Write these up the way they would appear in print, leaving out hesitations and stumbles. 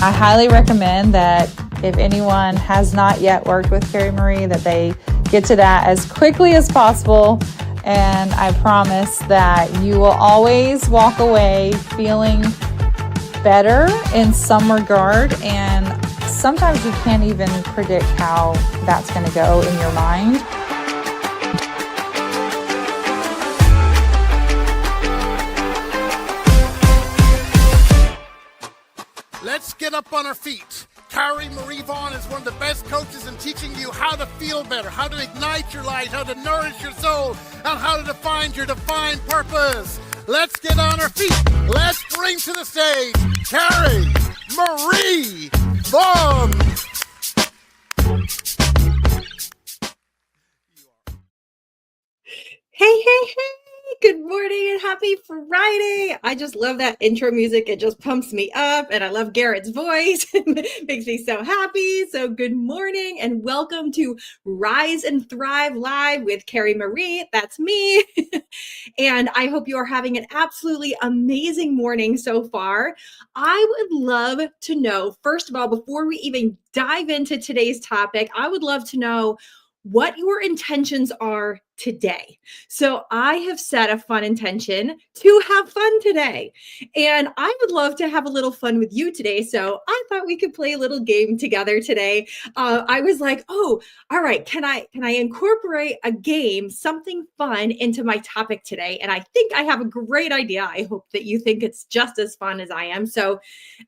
I highly recommend that if anyone has not yet worked with Carrie Marie, that they get to that as quickly as possible. And I promise that you will always walk away feeling better in some regard. And sometimes you can't even predict how that's going to go in your mind. Let's get up on our feet. Carrie Marie Vaughn is one of the best coaches in teaching you how to feel better, how to ignite your light, how to nourish your soul, and how to find your defined purpose. Let's get on our feet. Let's bring to the stage Carrie Marie Vaughn. Hey, hey, hey. Good morning and happy Friday. I just love that intro music. It just pumps me up, and I love Garrett's voice. It makes me so happy. So good morning and welcome to Rise and Thrive Live with Carrie Marie. That's me. And I hope you are having an absolutely amazing morning so far. I would love to know, first of all, before we even dive into today's topic, I would love to know what your intentions are today. So I have set a fun intention to have fun today. And I would love to have a little fun with you today. So I thought we could play a little game together today. I was like, oh, all right, can I incorporate a game, something fun into my topic today? And I think I have a great idea. I hope that you think it's just as fun as I am. So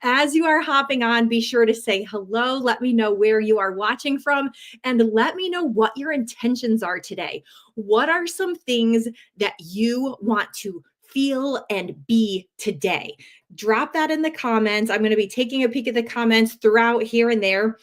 as you are hopping on, be sure to say hello. Let me know where you are watching from, and let me know what your intentions are today. What are some things that you want to feel and be today? Drop that in the comments. I'm going to be taking a peek at the comments throughout here and there.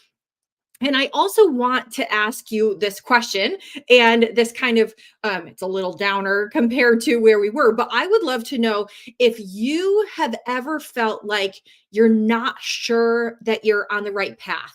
And I also want to ask you this question, and this kind of, it's a little downer compared to where we were, but I would love to know if you have ever felt like you're not sure that you're on the right path,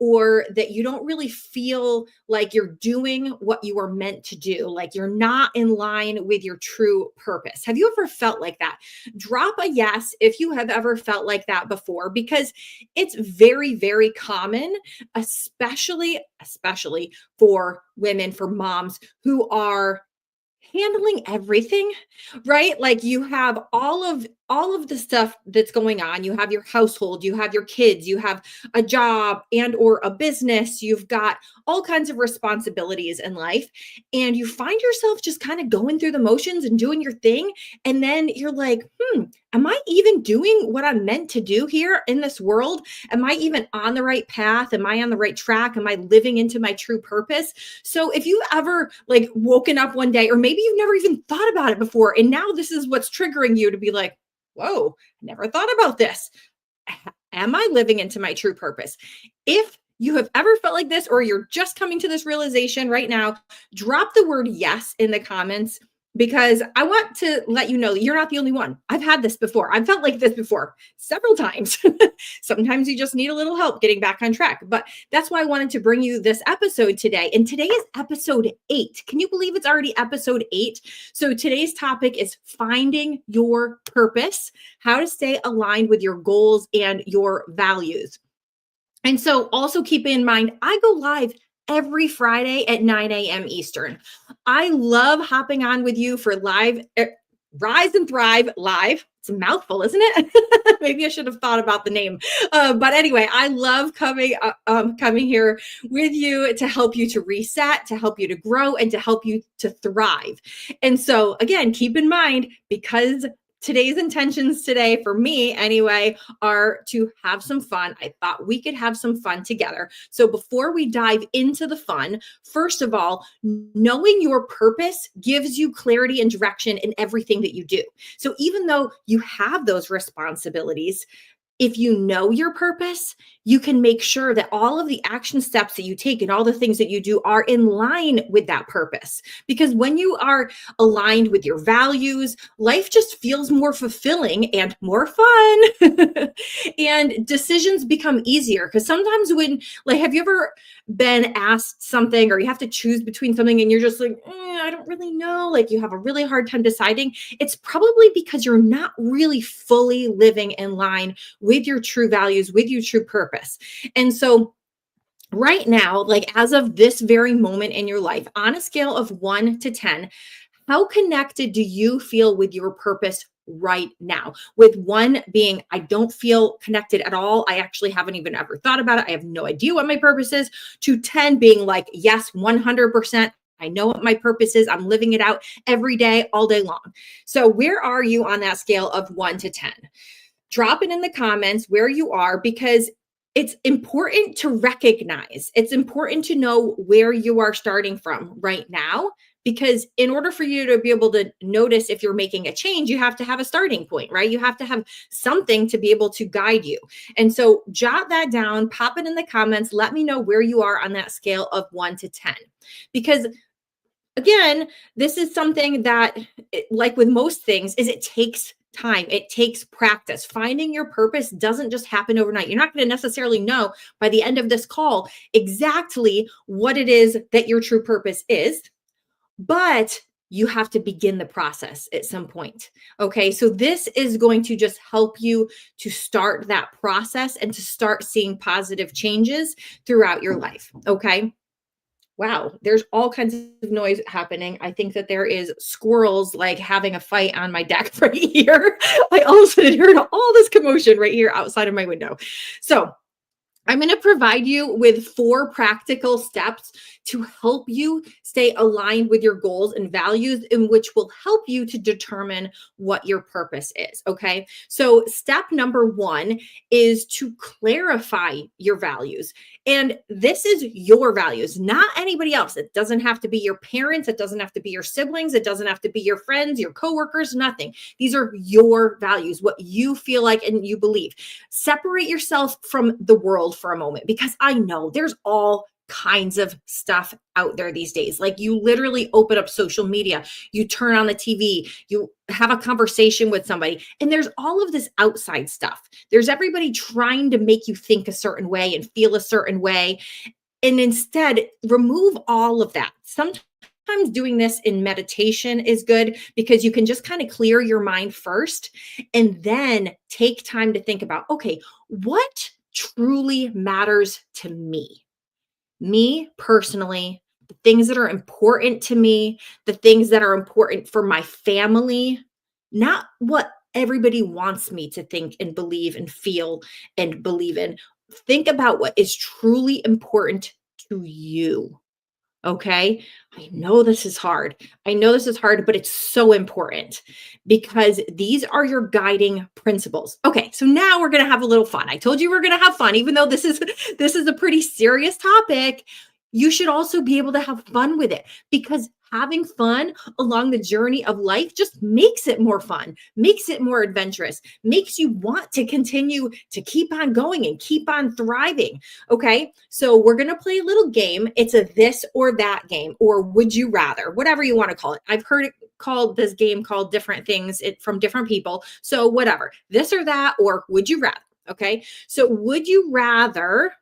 or that you don't really feel like you're doing what you were meant to do, like you're not in line with your true purpose. Have you ever felt like that? Drop a yes if you have ever felt like that before, because it's very, very common, especially for women, for moms who are handling everything, right? Like you have all of the stuff that's going on. You have your household, you have your kids, you have a job and or a business, you've got all kinds of responsibilities in life, and you find yourself just kind of going through the motions and doing your thing. And then you're like, am I even doing what I'm meant to do here in this world? Am I even on the right path? Am I on the right track? Am I living into my true purpose? So if you've ever like woken up one day, or maybe you've never even thought about it before, and now this is what's triggering you to be like, whoa, never thought about this. Am I living into my true purpose? If you have ever felt like this, or you're just coming to this realization right now, drop the word yes in the comments, because I want to let you know that you're not the only one. I've had this before. I've felt like this before several times. Sometimes you just need a little help getting back on track. But that's why I wanted to bring you this episode today. And today is episode 8. Can you believe it's already episode 8? So today's topic is finding your purpose, how to stay aligned with your goals and your values. And so also keep in mind, I go live every Friday at 9 a.m. Eastern. I love hopping on with you for live, Rise and Thrive Live. It's a mouthful, isn't it? Maybe I should have thought about the name. But anyway, I love coming here with you to help you to reset, to help you to grow, and to help you to thrive. And so again, keep in mind, because today's intentions today, for me anyway, are to have some fun. I thought we could have some fun together. So before we dive into the fun, first of all, knowing your purpose gives you clarity and direction in everything that you do. So even though you have those responsibilities, if you know your purpose, you can make sure that all of the action steps that you take and all the things that you do are in line with that purpose. Because when you are aligned with your values, life just feels more fulfilling and more fun. And decisions become easier. Because sometimes when, like, have you ever been asked something, or you have to choose between something and you're just like, I don't really know, like you have a really hard time deciding? It's probably because you're not really fully living in line with your true values, with your true purpose. And so right now, like as of this very moment in your life, on a scale of 1 to 10, how connected do you feel with your purpose right now? With 1 being, I don't feel connected at all. I actually haven't even ever thought about it. I have no idea what my purpose is. To 10 being like, yes, 100%. I know what my purpose is. I'm living it out every day, all day long. So where are you on that scale of 1 to 10? Drop it in the comments where you are, because it's important to recognize, it's important to know where you are starting from right now, because in order for you to be able to notice if you're making a change, you have to have a starting point, right? You have to have something to be able to guide you. And so jot that down, pop it in the comments, let me know where you are on that scale of 1 to 10. Because again, this is something that, like with most things, is it takes time. It takes practice. Finding your purpose doesn't just happen overnight. You're not going to necessarily know by the end of this call exactly what it is that your true purpose is, but you have to begin the process at some point. Okay. So this is going to just help you to start that process and to start seeing positive changes throughout your life. Okay. Wow, there's all kinds of noise happening. I think that there is squirrels like having a fight on my deck right here. I all of a sudden heard all this commotion right here outside of my window. So I'm going to provide you with 4 practical steps to help you stay aligned with your goals and values, in which will help you to determine what your purpose is. Okay. So step number 1 is to clarify your values. And this is your values, not anybody else. It doesn't have to be your parents. It doesn't have to be your siblings. It doesn't have to be your friends, your coworkers, nothing. These are your values, what you feel like and you believe. Separate yourself from the world for a moment, because I know there's all kinds of stuff out there these days. Like you literally open up social media, you turn on the TV, you have a conversation with somebody, and there's all of this outside stuff. There's everybody trying to make you think a certain way and feel a certain way. And instead, remove all of that. Sometimes doing this in meditation is good, because you can just kind of clear your mind first and then take time to think about, okay, what truly matters to me? Me personally, the things that are important to me, the things that are important for my family, not what everybody wants me to think and believe and feel and believe in. Think about what is truly important to you. Okay. I know this is hard. But it's so important, because these are your guiding principles. Okay. So now we're going to have a little fun. I told you we're going to have fun, even though this is a pretty serious topic. You should also be able to have fun with it, because having fun along the journey of life just makes it more fun, makes it more adventurous, makes you want to continue to keep on going and keep on thriving. Okay. So we're going to play a little game. It's a this or that game, or would you rather, whatever you want to call it. I've heard it called, this game called different things from different people. So whatever, this or that, or would you rather? Okay. So would you rather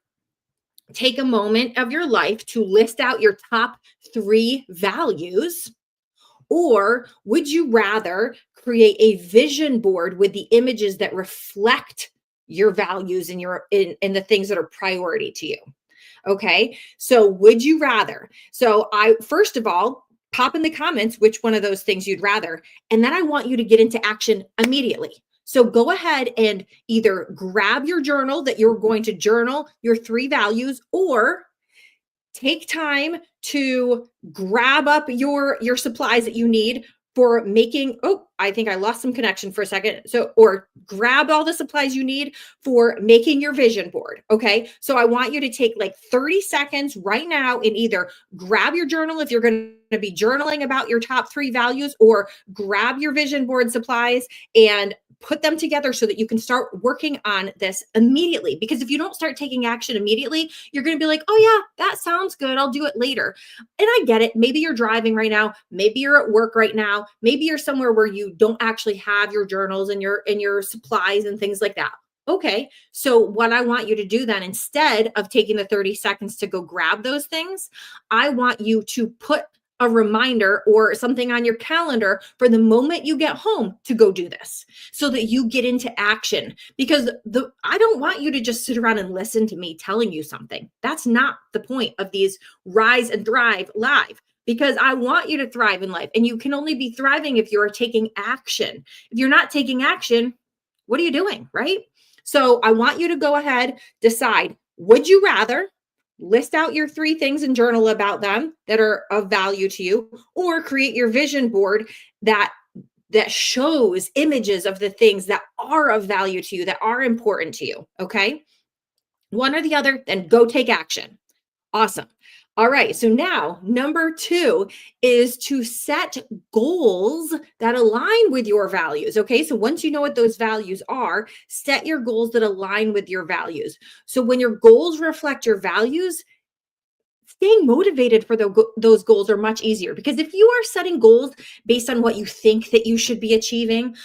take a moment of your life to list out your top 3 values, or would you rather create a vision board with the images that reflect your values and in the things that are priority to you? Okay. So would you rather? So first of all, pop in the comments which one of those things you'd rather, and then I want you to get into action immediately. So go ahead and either grab your journal that you're going to journal your 3 values, or take time to grab up your supplies that you need for making, I think I lost some connection for a second. So, or grab all the supplies you need for making your vision board. Okay. So I want you to take like 30 seconds right now and either grab your journal if you're going to be journaling about your top 3 values, or grab your vision board supplies and put them together so that you can start working on this immediately. Because if you don't start taking action immediately, you're going to be like, oh yeah, that sounds good, I'll do it later. And I get it. Maybe you're driving right now. Maybe you're at work right now. Maybe you're somewhere where you don't actually have your journals and your supplies and things like that. Okay. So what I want you to do then, instead of taking the 30 seconds to go grab those things, I want you to put a reminder or something on your calendar for the moment you get home to go do this so that you get into action. Because I don't want you to just sit around and listen to me telling you something. That's not the point of these Rise and Thrive Live, because I want you to thrive in life. And you can only be thriving if you are taking action. If you're not taking action, what are you doing, right? So I want you to go ahead, decide, would you rather list out your 3 things and journal about them that are of value to you, or create your vision board that shows images of the things that are of value to you, that are important to you. Okay. One or the other, then go take action. Awesome. All right. So now number 2 is to set goals that align with your values. Okay. So once you know what those values are, set your goals that align with your values. So when your goals reflect your values, staying motivated for those goals are much easier, because if you are setting goals based on what you think that you should be achieving,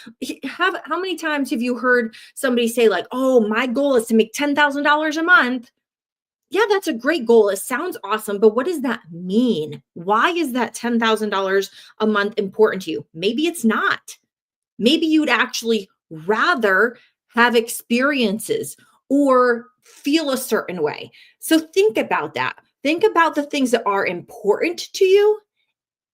how many times have you heard somebody say like, oh, my goal is to make $10,000 a month? Yeah, that's a great goal. It sounds awesome, but what does that mean? Why is that $10,000 a month important to you? Maybe it's not. Maybe you'd actually rather have experiences or feel a certain way. So think about that. Think about the things that are important to you.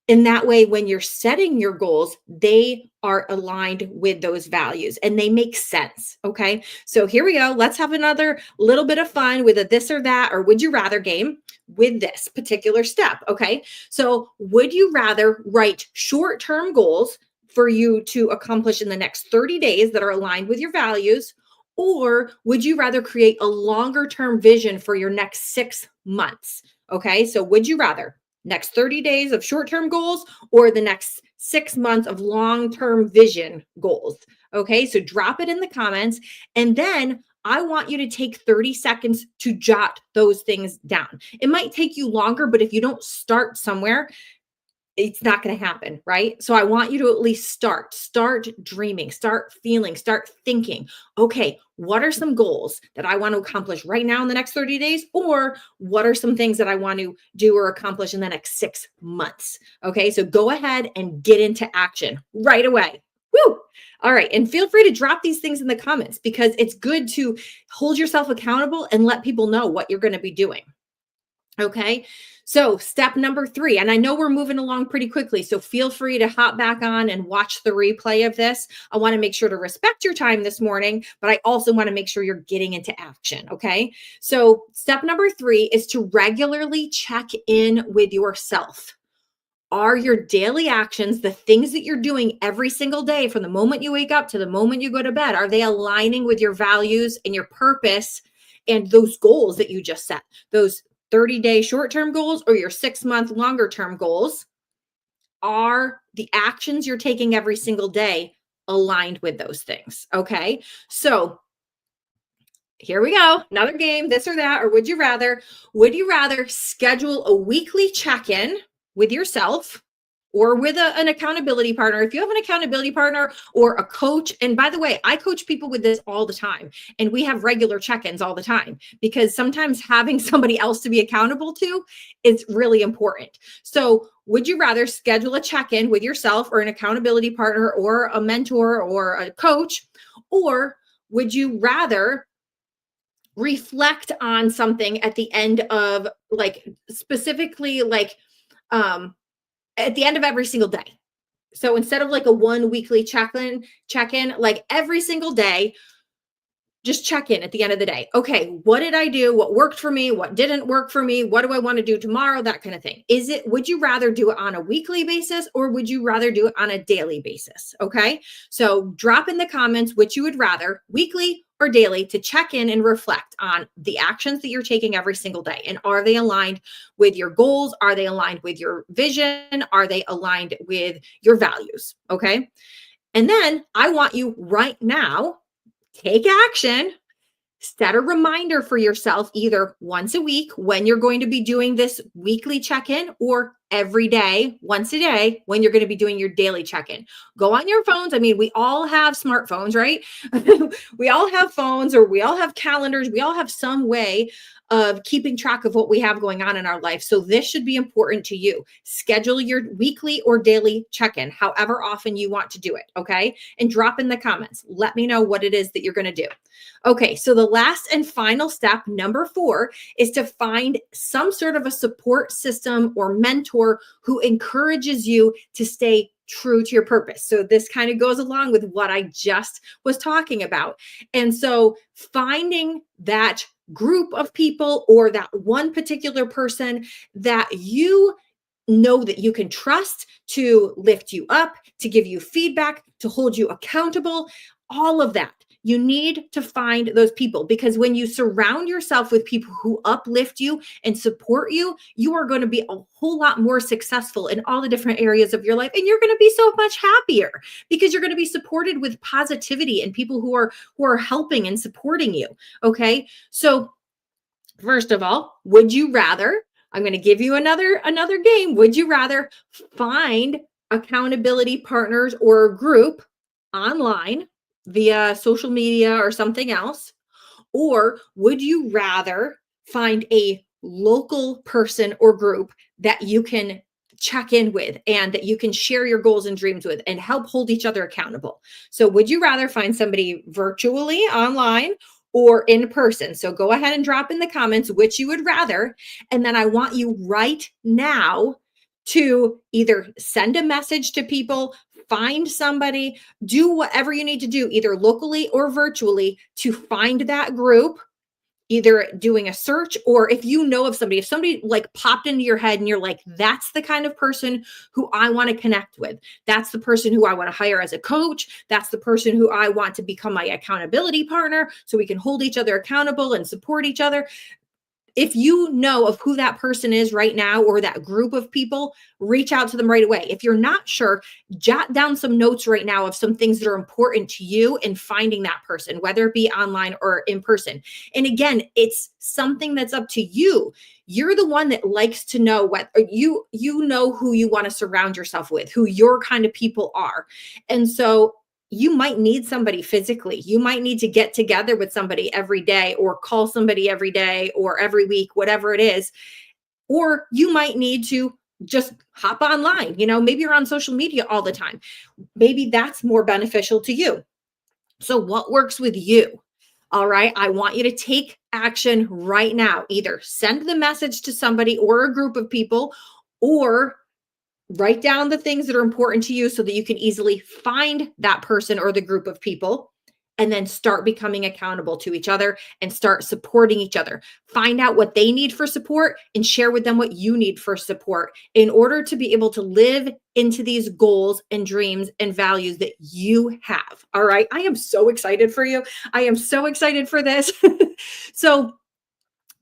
In that way, when you're setting your goals, they are aligned with those values and they make sense. Okay. So here we go. Let's have another little bit of fun with a this or that or would you rather game with this particular step. Okay. So would you rather write short-term goals for you to accomplish in the next 30 days that are aligned with your values? Or would you rather create a longer-term vision for your next 6 months? Okay. So would you rather next 30 days of short-term goals or the next 6 months of long-term vision goals? Okay, so drop it in the comments. And then I want you to take 30 seconds to jot those things down. It might take you longer, but if you don't start somewhere, it's not going to happen, right? So I want you to at least start dreaming, start feeling, start thinking, okay, what are some goals that I want to accomplish right now in the next 30 days? Or what are some things that I want to do or accomplish in the next 6 months? Okay, so go ahead and get into action right away. Woo! All right. And feel free to drop these things in the comments, because it's good to hold yourself accountable and let people know what you're going to be doing. Okay. So step number 3, and I know we're moving along pretty quickly, so feel free to hop back on and watch the replay of this. I want to make sure to respect your time this morning, but I also want to make sure you're getting into action. Okay. So step number 3 is to regularly check in with yourself. Are your daily actions, the things that you're doing every single day from the moment you wake up to the moment you go to bed, are they aligning with your values and your purpose and those goals that you just set? Those 30-day short-term goals or your 6-month longer-term goals? Are the actions you're taking every single day aligned with those things? Okay. So here we go. Another game, this or that, or would you rather? Would you rather schedule a weekly check-in with yourself or with an accountability partner? If you have an accountability partner or a coach, and by the way, I coach people with this all the time, and we have regular check-ins all the time, because sometimes having somebody else to be accountable to is really important. So would you rather schedule a check-in with yourself or an accountability partner or a mentor or a coach? Or would you rather reflect on something at the end of, like, specifically, like, at the end of every single day? So instead of like a 1 weekly check-in, like every single day, just check in at the end of the day. Okay, what did I do? What worked for me? What didn't work for me? What do I want to do tomorrow? That kind of thing. Would you rather do it on a weekly basis or would you rather do it on a daily basis? Okay, so drop in the comments which you would rather, weekly or daily, to check in and reflect on the actions that you're taking every single day. And are they aligned with your goals? Are they aligned with your vision? Are they aligned with your values? Okay. And then I want you right now, take action. Set a reminder for yourself either once a week when you're going to be doing this weekly check-in, or every day, once a day, when you're going to be doing your daily check-in. Go on your phones. I mean, we all have smartphones, right? We all have phones, or we all have calendars. We all have some way of keeping track of what we have going on in our life. So this should be important to you. Schedule your weekly or daily check-in, however often you want to do it, okay? And drop in the comments. Let me know what it is that you're going to do. Okay, so the last and final step, number 4, is to find some sort of a support system or mentor who encourages you to stay true to your purpose. So this kind of goes along with what I just was talking about. And so finding that group of people or that one particular person that you know that you can trust to lift you up, to give you feedback, to hold you accountable, all of that. You need to find those people, because when you surround yourself with people who uplift you and support you, you are going to be a whole lot more successful in all the different areas of your life. And you're going to be so much happier because you're going to be supported with positivity and people who are helping and supporting you. Okay. So first of all, would you rather, I'm going to give you another game. Would you rather find accountability partners or a group online via social media or something else? Or would you rather find a local person or group that you can check in with and that you can share your goals and dreams with and help hold each other accountable? So would you rather find somebody virtually online or in person? So go ahead and drop in the comments which you would rather. And then I want you right now to either send a message to people, find somebody, do whatever you need to do, either locally or virtually, to find that group, either doing a search, or if you know of somebody, if somebody like popped into your head and you're like, that's the kind of person who I want to connect with. That's the person who I want to hire as a coach. That's the person who I want to become my accountability partner so we can hold each other accountable and support each other. If you know of who that person is right now or that group of people, reach out to them right away. If you're not sure, jot down some notes right now of some things that are important to you in finding that person, whether it be online or in person. And again, it's something that's up to you. You're the one that likes to know what you know who you want to surround yourself with, who your kind of people are. And so you might need somebody physically. You might need to get together with somebody every day or call somebody every day or every week, whatever it is. Or you might need to just hop online. Maybe you're on social media all the time. Maybe that's more beneficial to you. So what works with you? All right. I want you to take action right now. Either send the message to somebody or a group of people, or write down the things that are important to you so that you can easily find that person or the group of people, and then start becoming accountable to each other and start supporting each other. Find out what they need for support and share with them what you need for support in order to be able to live into these goals and dreams and values that you have. All right. I am so excited for you. I am so excited for this. So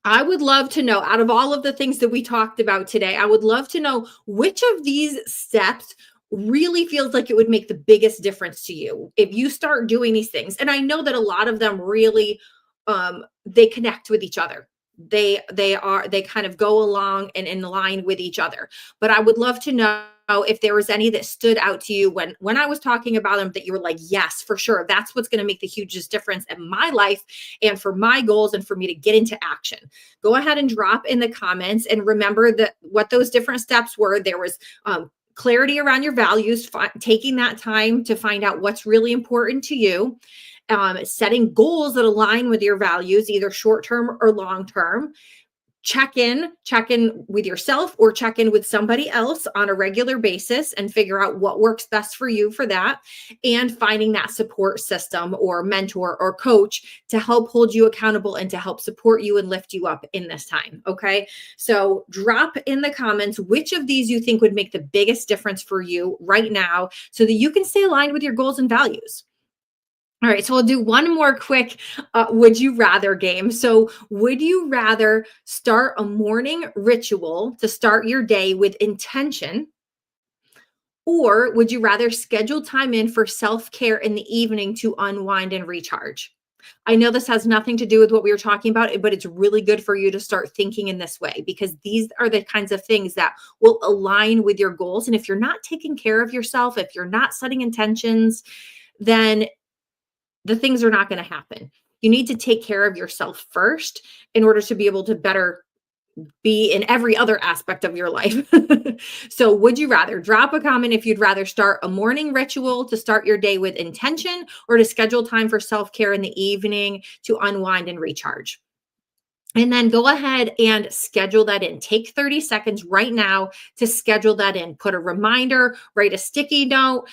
I would love to know, out of all of the things that we talked about today, I would love to know which of these steps really feels like it would make the biggest difference to you if you start doing these things. And I know that a lot of them really, they connect with each other. They kind of go along and in line with each other. But I would love to know if there was any that stood out to you when I was talking about them, that you were like, yes, for sure. That's what's going to make the hugest difference in my life and for my goals and for me to get into action. Go ahead and drop in the comments, and remember that what those different steps were. There was clarity around your values, taking that time to find out what's really important to you, setting goals that align with your values, either short-term or long-term. Check in with yourself or check in with somebody else on a regular basis and figure out what works best for you for that, and finding that support system or mentor or coach to help hold you accountable and to help support you and lift you up in this time. Okay. So drop in the comments which of these you think would make the biggest difference for you right now so that you can stay aligned with your goals and values. All right, so we'll do one more quick would you rather game. So would you rather start a morning ritual to start your day with intention, or would you rather schedule time in for self-care in the evening to unwind and recharge? I know this has nothing to do with what we were talking about, but it's really good for you to start thinking in this way, because these are the kinds of things that will align with your goals. And if you're not taking care of yourself, if you're not setting intentions, then the things are not going to happen. You need to take care of yourself first in order to be able to better be in every other aspect of your life. So would you rather? Drop a comment if you'd rather start a morning ritual to start your day with intention, or to schedule time for self-care in the evening to unwind and recharge. And then go ahead and schedule that in. Take 30 seconds right now to schedule that in. Put a reminder, write a sticky note,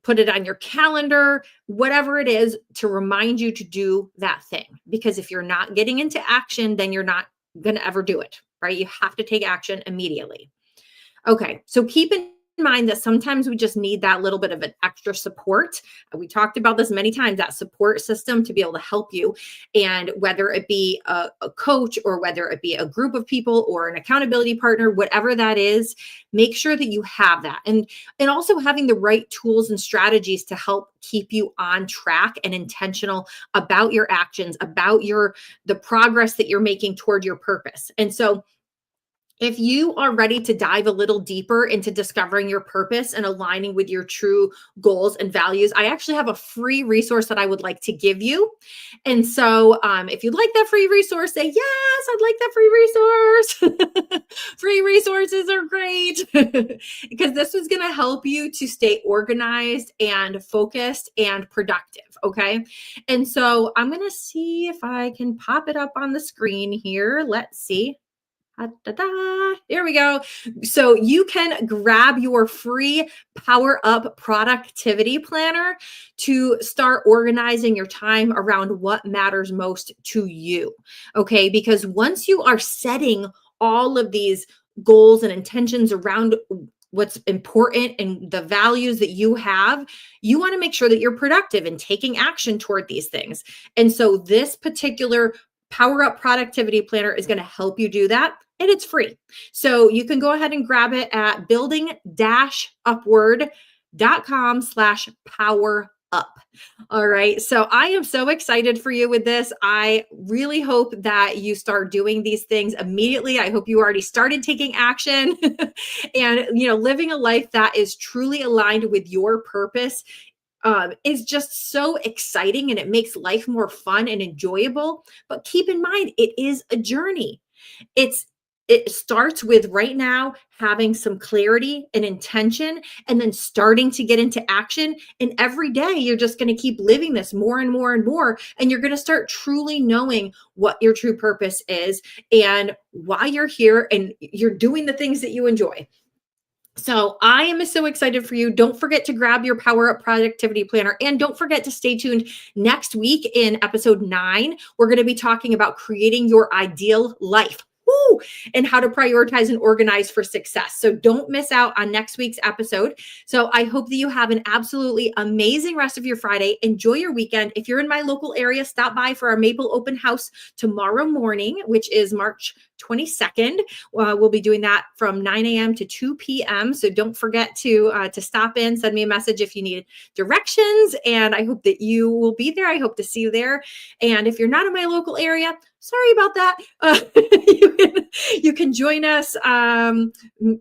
put it on your calendar, whatever it is, to remind you to do that thing. Because if you're not getting into action, then you're not going to ever do it, right? You have to take action immediately. Okay, so keep in mind that sometimes we just need that little bit of an extra support. We talked about this many times, that support system to be able to help you. And whether it be a coach, or whether it be a group of people, or an accountability partner, whatever that is, make sure that you have that. And also having the right tools and strategies to help keep you on track and intentional about your actions, about the progress that you're making toward your purpose. And so if you are ready to dive a little deeper into discovering your purpose and aligning with your true goals and values, I actually have a free resource that I would like to give you. And so if you'd like that free resource, say, yes, I'd like that free resource. Free resources are great because this is going to help you to stay organized and focused and productive. Okay. And so I'm going to see if I can pop it up on the screen here. Let's see. There we go. So you can grab your free Power Up Productivity Planner to start organizing your time around what matters most to you. Okay. Because once you are setting all of these goals and intentions around what's important and the values that you have, you want to make sure that you're productive and taking action toward these things. And so this particular Power Up Productivity Planner is going to help you do that. And it's free. So you can go ahead and grab it at building-upward.com/power-up. All right. So I am so excited for you with this. I really hope that you start doing these things immediately. I hope you already started taking action and, living a life that is truly aligned with your purpose is just so exciting, and it makes life more fun and enjoyable. But keep in mind, it is a journey. It starts with right now having some clarity and intention, and then starting to get into action. And every day you're just going to keep living this more and more and more. And you're going to start truly knowing what your true purpose is and why you're here, and you're doing the things that you enjoy. So I am so excited for you. Don't forget to grab your Power Up Productivity Planner, and don't forget to stay tuned next week in episode 9. We're going to be talking about creating your ideal life. And how to prioritize and organize for success. So don't miss out on next week's episode. So I hope that you have an absolutely amazing rest of your Friday. Enjoy your weekend. If you're in my local area, stop by for our Maple Open House tomorrow morning, which is March 22nd. We'll be doing that from 9 a.m. to 2 p.m. So don't forget to stop in, send me a message if you need directions. And I hope that you will be there. I hope to see you there. And if you're not in my local area, sorry about that. You can join us. I'm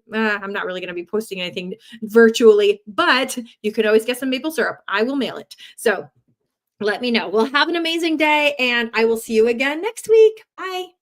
not really going to be posting anything virtually, but you can always get some maple syrup. I will mail it. So let me know. Well, have an amazing day, and I will see you again next week. Bye.